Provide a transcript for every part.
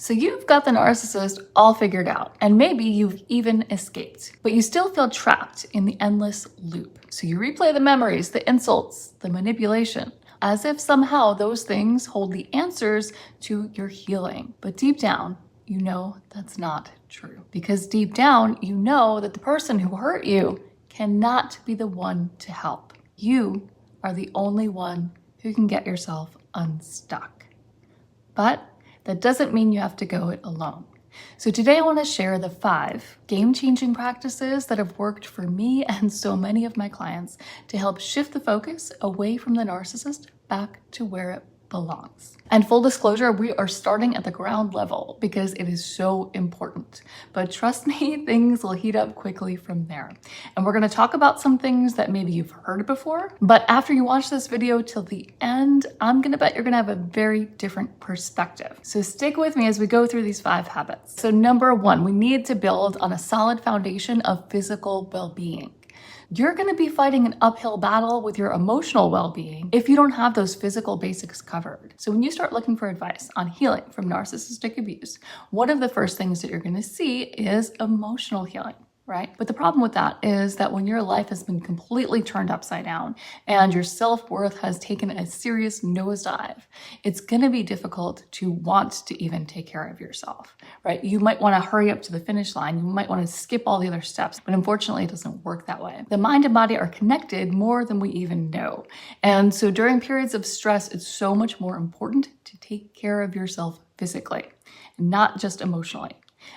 So you've got the narcissist all figured out, and maybe you've even escaped, but you still feel trapped in the endless loop. So you replay the memories, the insults, the manipulation, as if somehow those things hold the answers to your healing. But deep down, you know that's not true. Because deep down, you know that the person who hurt you cannot be the one to help. You are the only one who can get yourself unstuck. But that doesn't mean you have to go it alone. So today I want to share the 5 game-changing practices that have worked for me and so many of my clients to help shift the focus away from the narcissist back to where it belongs. And full disclosure, we are starting at the ground level because it is so important. But trust me, things will heat up quickly from there. And we're going to talk about some things that maybe you've heard before, but after you watch this video till the end, I'm going to bet you're going to have a very different perspective. So stick with me as we go through these 5 habits. So number 1, we need to build on a solid foundation of physical well-being. You're going to be fighting an uphill battle with your emotional well-being if you don't have those physical basics covered. So when you start looking for advice on healing from narcissistic abuse, one of the first things that you're going to see is emotional healing. Right? But the problem with that is that when your life has been completely turned upside down and your self-worth has taken a serious nosedive, it's going to be difficult to want to even take care of yourself, right? You might want to hurry up to the finish line. You might want to skip all the other steps, but unfortunately it doesn't work that way. The mind and body are connected more than we even know. And so during periods of stress, it's so much more important to take care of yourself physically, not just emotionally.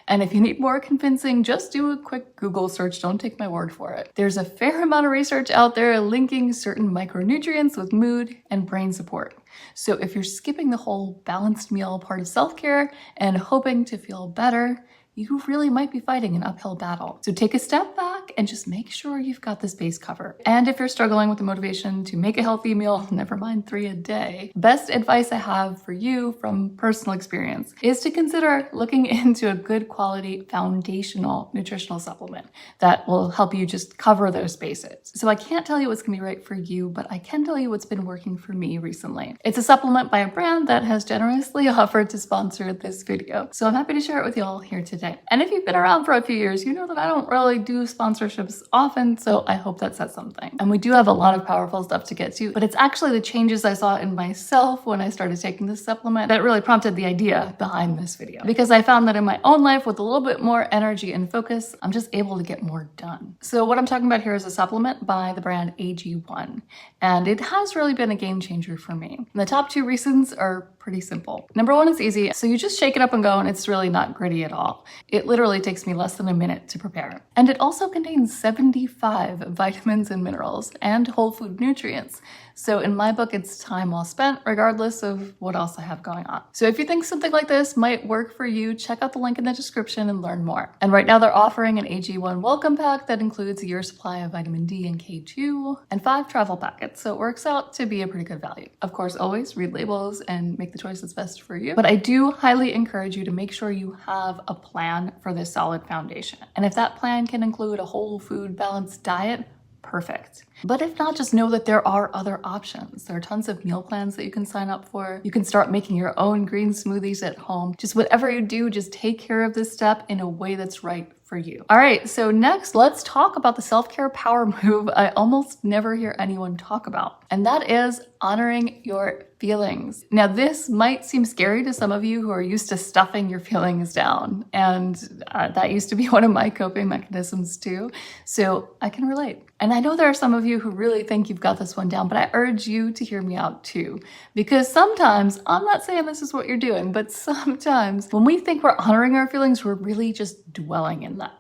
And if you need more convincing, just do a quick Google search. Don't take my word for it. There's a fair amount of research out there linking certain micronutrients with mood and brain support. So if you're skipping the whole balanced meal part of self-care and hoping to feel better, you really might be fighting an uphill battle. So take a step back and just make sure you've got this base covered. And if you're struggling with the motivation to make a healthy meal, never mind 3 a day, best advice I have for you from personal experience is to consider looking into a good quality foundational nutritional supplement that will help you just cover those bases. So I can't tell you what's gonna be right for you, but I can tell you what's been working for me recently. It's a supplement by a brand that has generously offered to sponsor this video. So I'm happy to share it with you all here today. And if you've been around for a few years, you know that I don't really do sponsorships often, so I hope that says something. And we do have a lot of powerful stuff to get to, but it's actually the changes I saw in myself when I started taking this supplement that really prompted the idea behind this video. Because I found that in my own life, with a little bit more energy and focus, I'm just able to get more done. So what I'm talking about here is a supplement by the brand AG1, and it has really been a game changer for me. And the top 2 reasons are pretty simple. Number 1 is easy. So you just shake it up and go, and it's really not gritty at all. It literally takes me less than a minute to prepare. And it also contains 75 vitamins and minerals and whole food nutrients. So in my book, it's time well spent, regardless of what else I have going on. So if you think something like this might work for you, check out the link in the description and learn more. And right now they're offering an AG1 welcome pack that includes a year's supply of vitamin D and K2 and 5 travel packets. So it works out to be a pretty good value. Of course, always read labels and make the choice that's best for you. But I do highly encourage you to make sure you have a plan for this solid foundation. And if that plan can include a whole food balanced diet, perfect. But if not, just know that there are other options. There are tons of meal plans that you can sign up for. You can start making your own green smoothies at home. Just whatever you do, just take care of this step in a way that's right for you. All right, so next, let's talk about the self-care power move I almost never hear anyone talk about, and that is honoring your feelings. Now, this might seem scary to some of you who are used to stuffing your feelings down, and that used to be one of my coping mechanisms too, so I can relate. And I know there are some of you who really think you've got this one down, but I urge you to hear me out too, because sometimes, I'm not saying this is what you're doing, but sometimes when we think we're honoring our feelings, we're really just dwelling in them.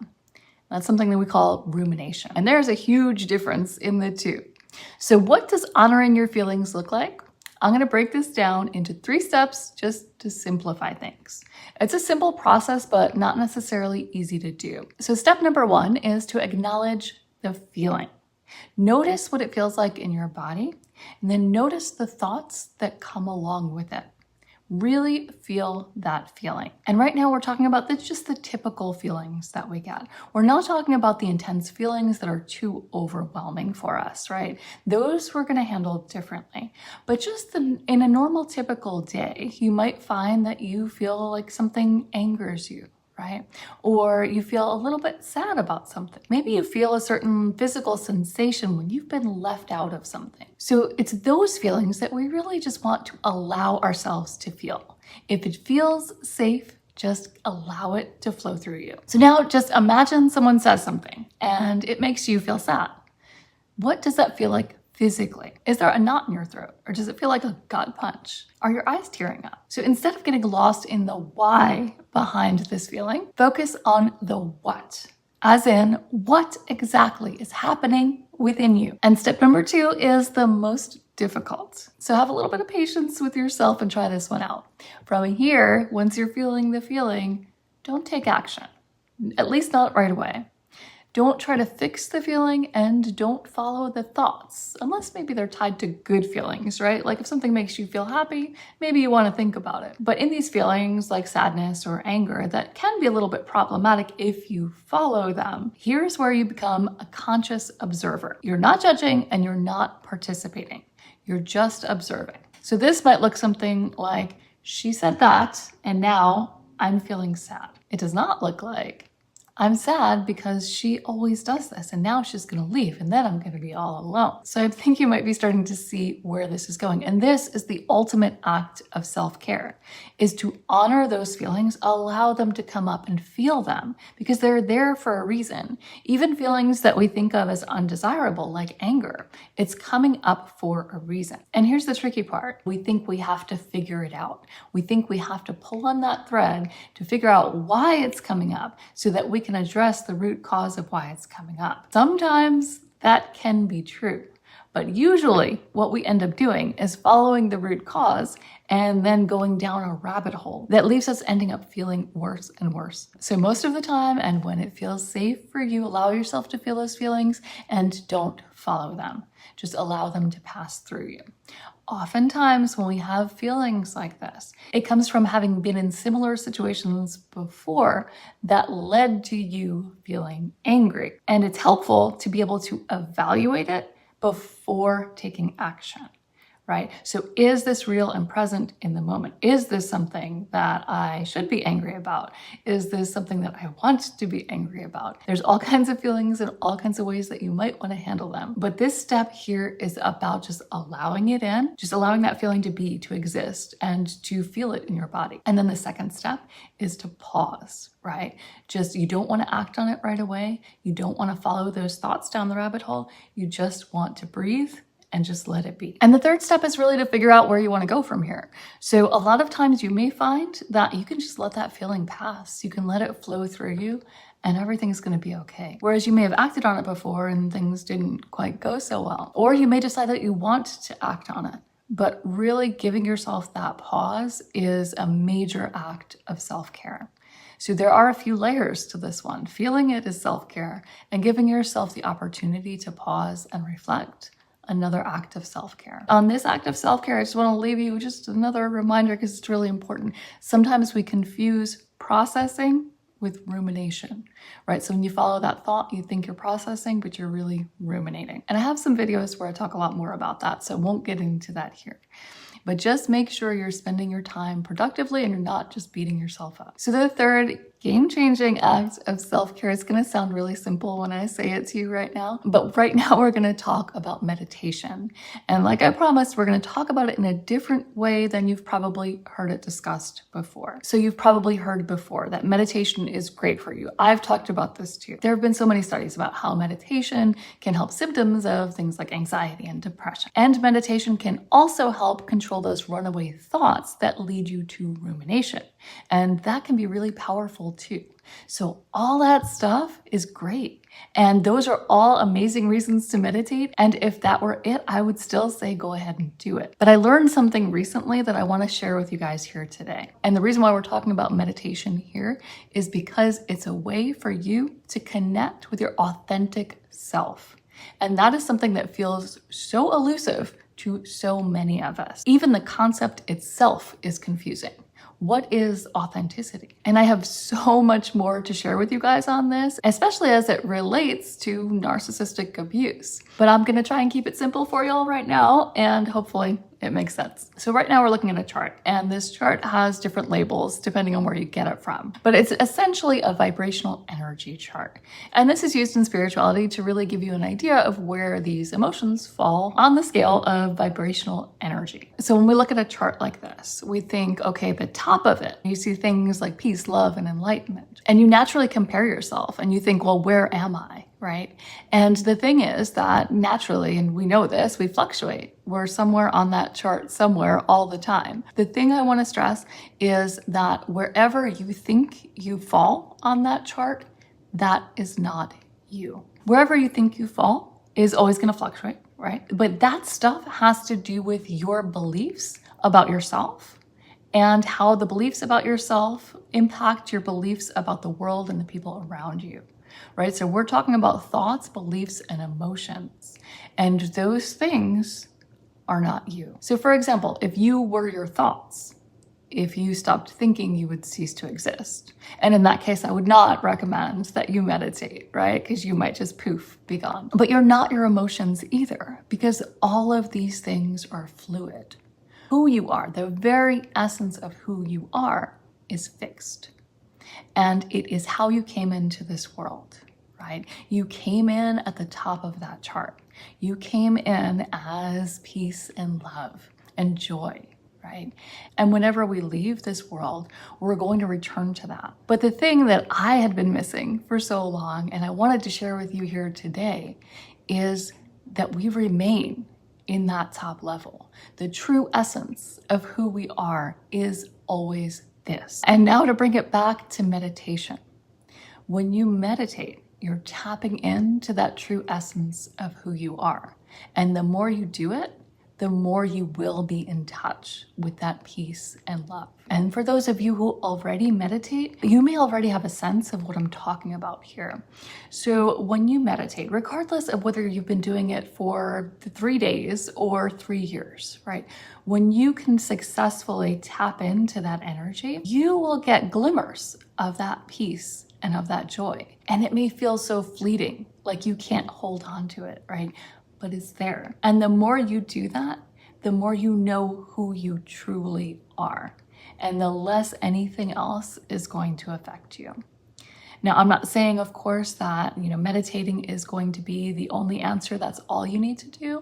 That's something that we call rumination. And there's a huge difference in the two. So what does honoring your feelings look like? I'm going to break this down into 3 steps just to simplify things. It's a simple process, but not necessarily easy to do. So step number 1 is to acknowledge the feeling. Notice what it feels like in your body, and then notice the thoughts that come along with it. Really feel that feeling. And right now we're talking about just the typical feelings that we get. We're not talking about the intense feelings that are too overwhelming for us, right? Those we're going to handle differently. But just in a normal, typical day, you might find that you feel like something angers you, right? Or you feel a little bit sad about something. Maybe you feel a certain physical sensation when you've been left out of something. So it's those feelings that we really just want to allow ourselves to feel. If it feels safe, just allow it to flow through you. So now just imagine someone says something and it makes you feel sad. What does that feel like physically? Is there a knot in your throat, or does it feel like a gut punch? Are your eyes tearing up? So instead of getting lost in the why behind this feeling, focus on the what, as in what exactly is happening within you. And step number 2 is the most difficult. So have a little bit of patience with yourself and try this one out. From here, once you're feeling the feeling, don't take action, at least not right away. Don't try to fix the feeling, and don't follow the thoughts, unless maybe they're tied to good feelings, right? Like if something makes you feel happy, maybe you want to think about it. But in these feelings like sadness or anger that can be a little bit problematic if you follow them, here's where you become a conscious observer. You're not judging and you're not participating. You're just observing. So this might look something like, she said that, and now I'm feeling sad. It does not look like, I'm sad because she always does this and now she's going to leave and then I'm going to be all alone. So I think you might be starting to see where this is going. And this is the ultimate act of self-care, is to honor those feelings, allow them to come up and feel them because they're there for a reason. Even feelings that we think of as undesirable, like anger, it's coming up for a reason. And here's the tricky part. We think we have to figure it out. We think we have to pull on that thread to figure out why it's coming up so that we can address the root cause of why it's coming up. Sometimes that can be true, but usually what we end up doing is following the root cause and then going down a rabbit hole that leaves us ending up feeling worse and worse. So most of the time, and when it feels safe for you, allow yourself to feel those feelings and don't follow them. Just allow them to pass through you. Oftentimes when we have feelings like this, it comes from having been in similar situations before that led to you feeling angry. And it's helpful to be able to evaluate it before taking action, right? So is this real and present in the moment? Is this something that I should be angry about? Is this something that I want to be angry about? There's all kinds of feelings and all kinds of ways that you might want to handle them. But this step here is about just allowing it in, just allowing that feeling to be, to exist, and to feel it in your body. And then the second step is to pause, right? Just, you don't want to act on it right away. You don't want to follow those thoughts down the rabbit hole. You just want to breathe and just let it be. And the third step is really to figure out where you want to go from here. So a lot of times you may find that you can just let that feeling pass. You can let it flow through you and everything's going to be okay. Whereas you may have acted on it before and things didn't quite go so well. Or you may decide that you want to act on it. But really giving yourself that pause is a major act of self-care. So there are a few layers to this one. Feeling it is self-care, and giving yourself the opportunity to pause and reflect, another act of self-care. On this act of self-care, I just want to leave you with just another reminder because it's really important. Sometimes we confuse processing with rumination, right? So when you follow that thought, you think you're processing, but you're really ruminating. And I have some videos where I talk a lot more about that, so I won't get into that here. But just make sure you're spending your time productively and you're not just beating yourself up. So the third game-changing act of self-care is going to sound really simple when I say it to you right now. But right now we're going to talk about meditation. And like I promised, we're going to talk about it in a different way than you've probably heard it discussed before. So you've probably heard before that meditation is great for you. I've talked about this too. There have been so many studies about how meditation can help symptoms of things like anxiety and depression. And meditation can also help control those runaway thoughts that lead you to rumination. And that can be really powerful too. So all that stuff is great. And those are all amazing reasons to meditate. And if that were it, I would still say go ahead and do it. But I learned something recently that I want to share with you guys here today. And the reason why we're talking about meditation here is because it's a way for you to connect with your authentic self. And that is something that feels so elusive to so many of us. Even the concept itself is confusing. What is authenticity? And I have so much more to share with you guys on this, especially as it relates to narcissistic abuse. But I'm gonna try and keep it simple for y'all right now, and hopefully it makes sense. So right now we're looking at a chart, and this chart has different labels depending on where you get it from. But it's essentially a vibrational energy chart. And this is used in spirituality to really give you an idea of where these emotions fall on the scale of vibrational energy. So when we look at a chart like this, we think, okay, the top of it, you see things like peace, love, and enlightenment. And you naturally compare yourself and you think, well, where am I? Right? And the thing is that naturally, and we know this, we fluctuate. We're somewhere on that chart somewhere all the time. The thing I want to stress is that wherever you think you fall on that chart, that is not you. Wherever you think you fall is always going to fluctuate, right? But that stuff has to do with your beliefs about yourself and how the beliefs about yourself impact your beliefs about the world and the people around you. Right? So we're talking about thoughts, beliefs, and emotions. And those things are not you. So for example, if you were your thoughts, if you stopped thinking, you would cease to exist. And in that case, I would not recommend that you meditate, right? Because you might just poof, be gone. But you're not your emotions either, because all of these things are fluid. Who you are, the very essence of who you are, is fixed. And it is how you came into this world, right? You came in at the top of that chart. You came in as peace and love and joy, right? And whenever we leave this world, we're going to return to that. But the thing that I had been missing for so long, and I wanted to share with you here today, is that we remain in that top level. The true essence of who we are is always this. And now to bring it back to meditation. When you meditate, you're tapping into that true essence of who you are. And the more you do it, the more you will be in touch with that peace and love. And for those of you who already meditate, you may already have a sense of what I'm talking about here. So when you meditate, regardless of whether you've been doing it for 3 days or 3 years, right? When you can successfully tap into that energy, you will get glimmers of that peace and of that joy. And it may feel so fleeting, like you can't hold on to it, right? But it's there. And the more you do that, the more you know who you truly are, and the less anything else is going to affect you. Now, I'm not saying, of course, that, meditating is going to be the only answer. That's all you need to do.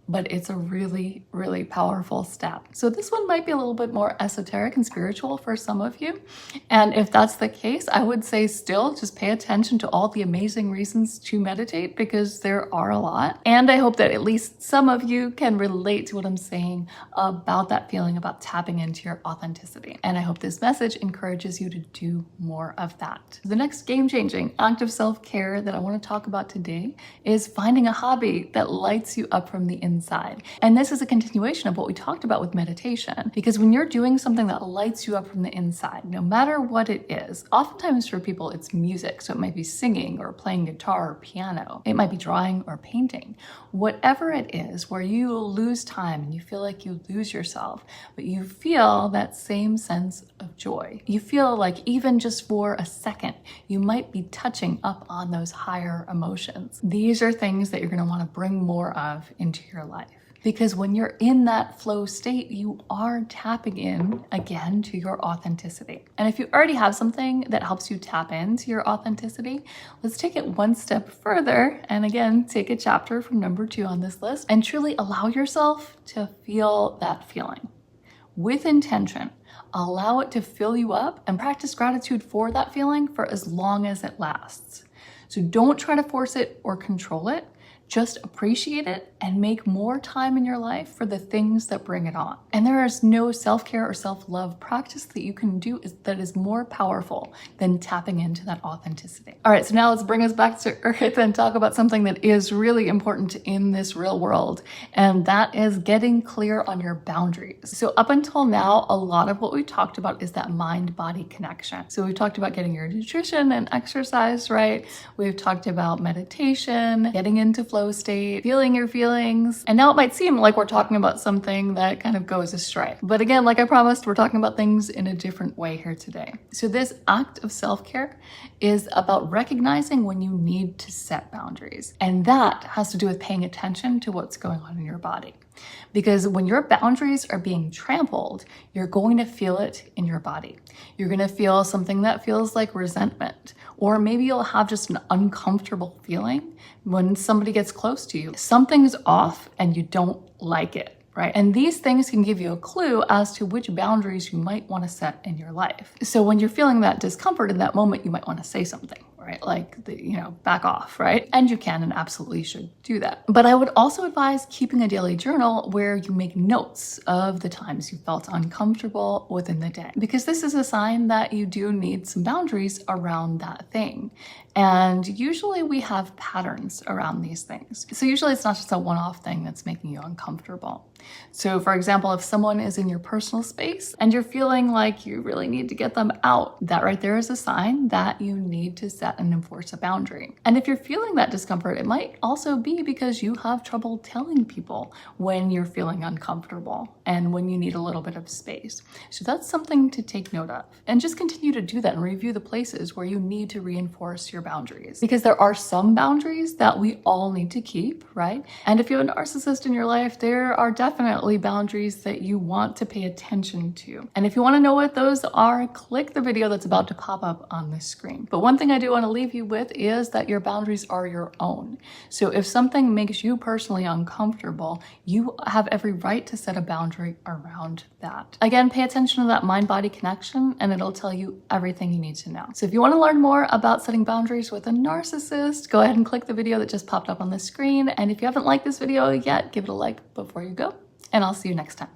But it's a really, really powerful step. So this one might be a little bit more esoteric and spiritual for some of you. And if that's the case, I would say still just pay attention to all the amazing reasons to meditate, because there are a lot. And I hope that at least some of you can relate to what I'm saying about that feeling about tapping into your authenticity. And I hope this message encourages you to do more of that. The next game-changing act of self-care that I want to talk about today is finding a hobby that lights you up from the inside. And this is a continuation of what we talked about with meditation, because when you're doing something that lights you up from the inside, no matter what it is, oftentimes for people it's music. So it might be singing or playing guitar or piano. It might be drawing or painting. Whatever it is where you lose time and you feel like you lose yourself, but you feel that same sense of joy. You feel like even just for a second, you might be touching up on those higher emotions. These are things that you're going to want to bring more of into your life. Because when you're in that flow state, you are tapping in again to your authenticity. And if you already have something that helps you tap into your authenticity, let's take it one step further. And again, take a chapter from number 2 on this list and truly allow yourself to feel that feeling with intention. Allow it to fill you up and practice gratitude for that feeling for as long as it lasts. So don't try to force it or control it. Just appreciate it and make more time in your life for the things that bring it on. And there is no self-care or self-love practice that you can do that is more powerful than tapping into that authenticity. All right, so now let's bring us back to earth and talk about something that is really important in this real world, and that is getting clear on your boundaries. So up until now, a lot of what we talked about is that mind-body connection. So we've talked about getting your nutrition and exercise right. We've talked about meditation, getting into flow state, feeling your feelings. And now it might seem like we're talking about something that kind of goes astray. But again, like I promised, we're talking about things in a different way here today. So this act of self-care is about recognizing when you need to set boundaries. And that has to do with paying attention to what's going on in your body. Because when your boundaries are being trampled, you're going to feel it in your body. You're going to feel something that feels like resentment, or maybe you'll have just an uncomfortable feeling when somebody gets close to you. Something's off and you don't like it. Right? And these things can give you a clue as to which boundaries you might want to set in your life. So when you're feeling that discomfort in that moment, you might want to say something, right? Like, back off, right? And you can and absolutely should do that. But I would also advise keeping a daily journal where you make notes of the times you felt uncomfortable within the day, because this is a sign that you do need some boundaries around that thing. And usually we have patterns around these things. So usually it's not just a one-off thing that's making you uncomfortable. So for example, if someone is in your personal space and you're feeling like you really need to get them out, that right there is a sign that you need to set and enforce a boundary. And if you're feeling that discomfort, it might also be because you have trouble telling people when you're feeling uncomfortable and when you need a little bit of space. So that's something to take note of. And just continue to do that and review the places where you need to reinforce your boundaries. Because there are some boundaries that we all need to keep, right? And if you have a narcissist in your life, there are definitely boundaries that you want to pay attention to. And if you want to know what those are, click the video that's about to pop up on this screen. But one thing I do want to leave you with is that your boundaries are your own. So if something makes you personally uncomfortable, you have every right to set a boundary around that. Again, pay attention to that mind-body connection and it'll tell you everything you need to know. So if you want to learn more about setting boundaries with a narcissist, go ahead and click the video that just popped up on the screen. And if you haven't liked this video yet, give it a like before you go. And I'll see you next time.